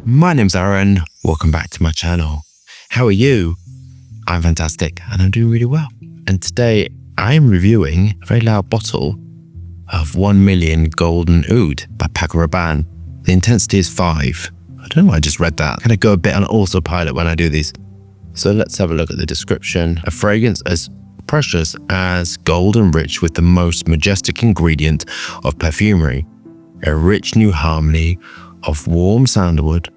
My name's Aaron. Welcome back to my channel. How are you? I'm fantastic and I'm doing really well. And today I'm reviewing a very loud bottle of 1 Million Golden Oud by Paco Rabanne. The intensity is 5. I don't know why I just read that. I kind of go a bit on autopilot when I do these. So let's have a look at the description. A fragrance as precious as gold and rich with the most majestic ingredient of perfumery. A rich new harmony of warm sandalwood,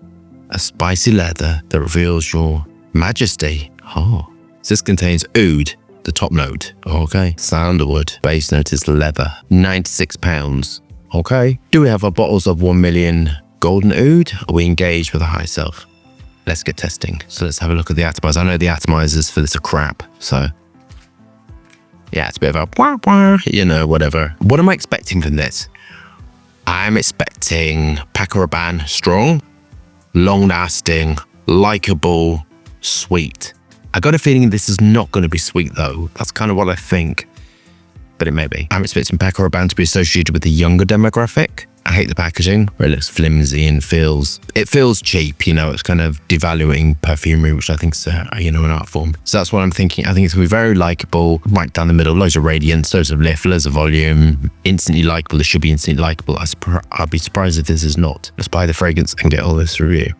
a spicy leather that reveals your majesty. Oh, so this contains oud, the top note. Okay, sandalwood, base note is leather. 96 pounds. Okay, do we have our bottles of 1 Million Golden Oud? Are we engaged with a high self? Let's get testing. So let's have a look at the atomizers. I know the atomizers for this are crap, so yeah, it's a bit of a you know, whatever. What am I expecting from this? I'm expecting Paco Rabanne, strong, long-lasting, likable, sweet. I got a feeling this is not going to be sweet though. That's kind of what I think, but it may be. I'm expecting Paco Rabanne to be associated with the younger demographic. I hate the packaging where it looks flimsy and feels cheap, you know, it's kind of devaluing perfumery, which I think is, you know, an art form. So that's what I'm thinking. I think it's going to be very likable, right down the middle, loads of radiance, loads of lift, loads of volume, instantly likable. It should be instantly likable. I'll be surprised if this is not. Let's buy the fragrance and get all this review.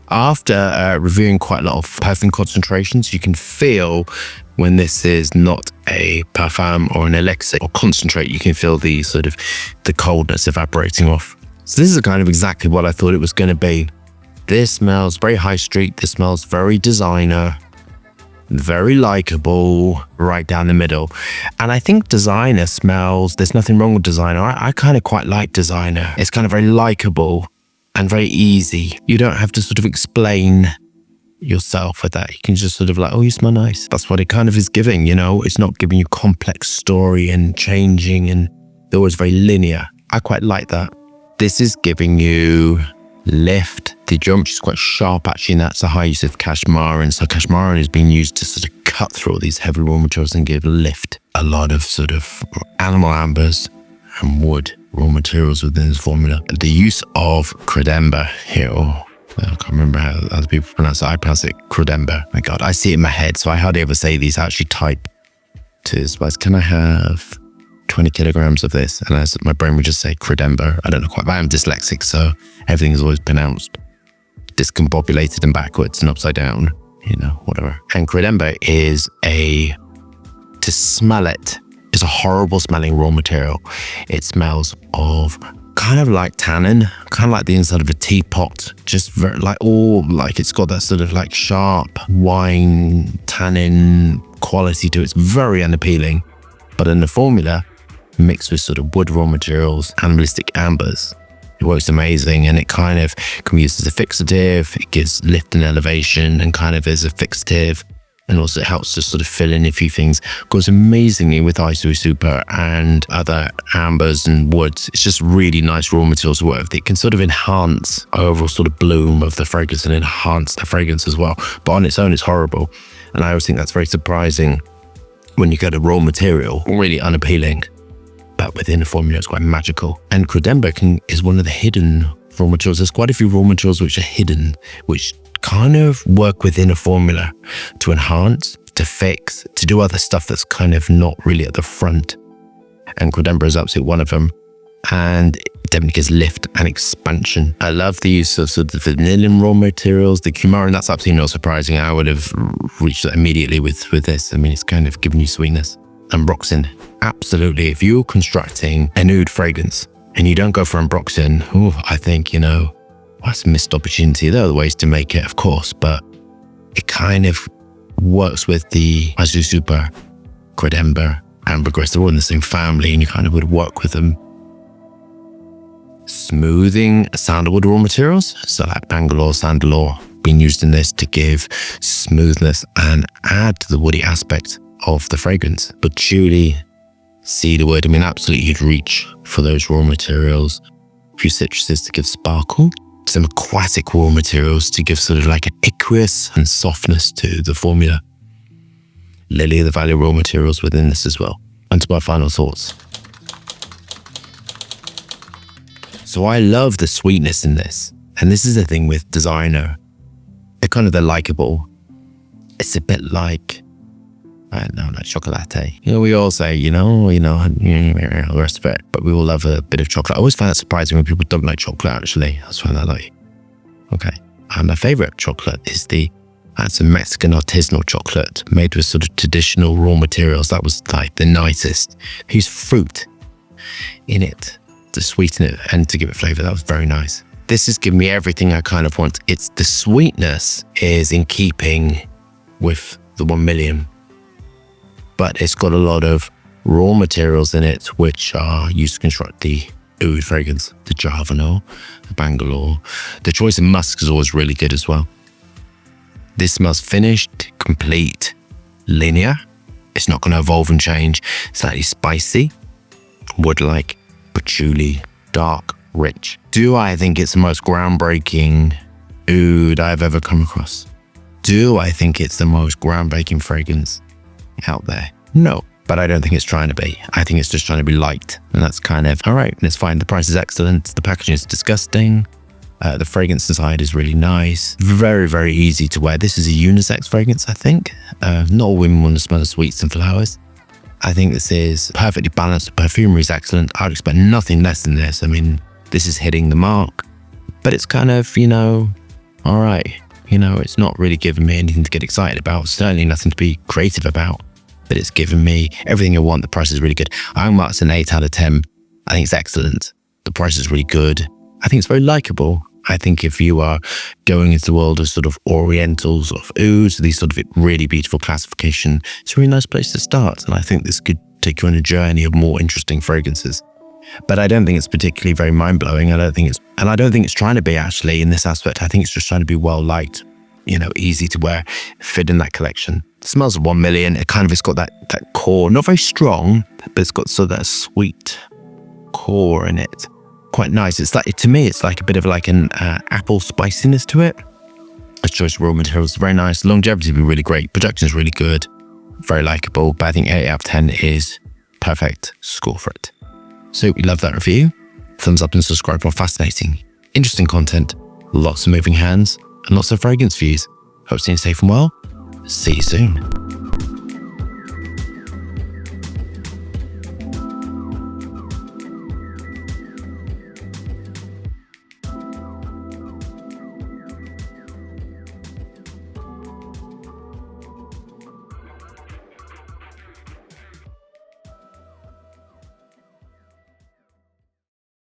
After reviewing quite a lot of perfume concentrations, you can feel when this is not a parfum or an elixir or concentrate, you can feel the sort of the coldness evaporating off. So this is kind of exactly what I thought it was going to be. This smells very high street. This smells very designer, very likable, right down the middle. And I think designer smells, there's nothing wrong with designer. I kind of quite like designer. It's kind of very likable and very easy. You don't have to sort of explain yourself with that. You can just sort of like, oh, you smell nice. That's what it kind of is giving, you know? It's not giving you complex story and changing and they're always very linear. I quite like that. This is giving you lift. The geometry is quite sharp actually, and that's a high use of cashmere. So cashmere is being used to sort of cut through all these heavy raw materials and give lift. A lot of sort of animal ambers and wood raw materials within this formula. The use of credember here, I can't remember how other people pronounce it. I pronounce it credember. My God, I see it in my head, so I hardly ever say these. I actually type to spice. Can I have 20 kilograms of this? And my brain would just say credember. I don't know quite, but I'm dyslexic, so everything is always pronounced discombobulated and backwards and upside down, you know, whatever. And credember is to smell it, is a horrible smelling raw material. It smells of kind of like tannin, kind of like the inside of a teapot, just very like it's got that sort of like sharp wine tannin quality to it. It's very unappealing, but in the formula mixed with sort of wood raw materials, animalistic ambers, it works amazing. And it kind of can be used as a fixative. It gives lift and elevation and kind of is a fixative. And also it helps to sort of fill in a few things. Goes amazingly with Iso Super and other ambers and woods. It's just really nice raw materials to work with. It can sort of enhance overall sort of bloom of the fragrance and enhance the fragrance as well. But on its own, it's horrible. And I always think that's very surprising when you get a raw material, really unappealing. But within the formula, it's quite magical. And credember is one of the hidden raw materials. There's quite a few raw materials which are hidden, which kind of work within a formula to enhance, to fix, to do other stuff that's kind of not really at the front. And credember is absolutely one of them. And it definitely gives lift and expansion. I love the use of sort of the vanillin raw materials, the coumarin. That's absolutely not surprising. I would have reached that immediately with this. I mean, it's kind of giving you sweetness. And Ambroxan, absolutely. If you're constructing an oud fragrance and you don't go for Ambroxan, I think, you know, that's a missed opportunity. There are other ways to make it, of course, but it kind of works with the Iso Super, credember, ambergris. They're all in the same family and you kind of would work with them. Smoothing sandalwood raw materials. So like Bangalore, Sandalore, being used in this to give smoothness and add to the woody aspect of the fragrance. Patchouli, cedarwood. I mean, absolutely you'd reach for those raw materials. A few citruses to give sparkle. Some aquatic raw materials to give sort of like an aqueous and softness to the formula. Lily of the Valley raw materials within this as well. And to my final thoughts. So I love the sweetness in this. And this is the thing with designer. They're likable. It's a bit like, I don't know, like chocolate. We all say, the rest of it, but we all love a bit of chocolate. I always find that surprising when people don't like chocolate, actually. That's why they're like, okay. And my favorite chocolate is that's a Mexican artisanal chocolate made with sort of traditional raw materials. That was like the nicest. They used fruit in it to sweeten it and to give it flavor. That was very nice. This has given me everything I kind of want. It's the sweetness is in keeping with the 1 million, but it's got a lot of raw materials in it, which are used to construct the oud fragrance, the Javanese, the Bangalore. The choice of musk is always really good as well. This smells finished, complete, linear. It's not going to evolve and change. Slightly spicy, wood-like, patchouli, dark, rich. Do I think it's the most groundbreaking oud I've ever come across? Do I think it's the most groundbreaking fragrance out there? No, but I don't think it's trying to be. I think it's just trying to be light, and that's kind of all right. And it's fine. The price is excellent. The packaging is disgusting. The fragrance inside is really nice. Very, very easy to wear. This is a unisex fragrance, I think. Not all women want to smell of sweets and flowers. I think this is perfectly balanced. The perfumery is excellent. I'd expect nothing less than this. I mean, this is hitting the mark, but it's kind of, all right. It's not really giving me anything to get excited about. Certainly nothing to be creative about, but it's given me everything I want. The price is really good. I mark it an 8 out of 10. I think it's excellent. The price is really good. I think it's very likable. I think if you are going into the world of sort of orientals, of ouds, these sort of really beautiful classification, it's a really nice place to start. And I think this could take you on a journey of more interesting fragrances. But I don't think it's particularly very mind-blowing. I don't think it's trying to be, actually, in this aspect. I think it's just trying to be well-liked, easy to wear, fit in that collection. It smells of 1 million. It's got that core, not very strong, but it's got sort of that sweet core in it. Quite nice. It's like, to me, it's like a bit of like an apple spiciness to it. The choice of raw materials is very nice. Longevity would be really great. Production is really good. Very likable. But I think 8 out of 10 is perfect score for it. So we love that review. Thumbs up and subscribe for fascinating, interesting content, lots of moving hands, and lots of fragrance views. Hope you're staying safe and well. See you soon.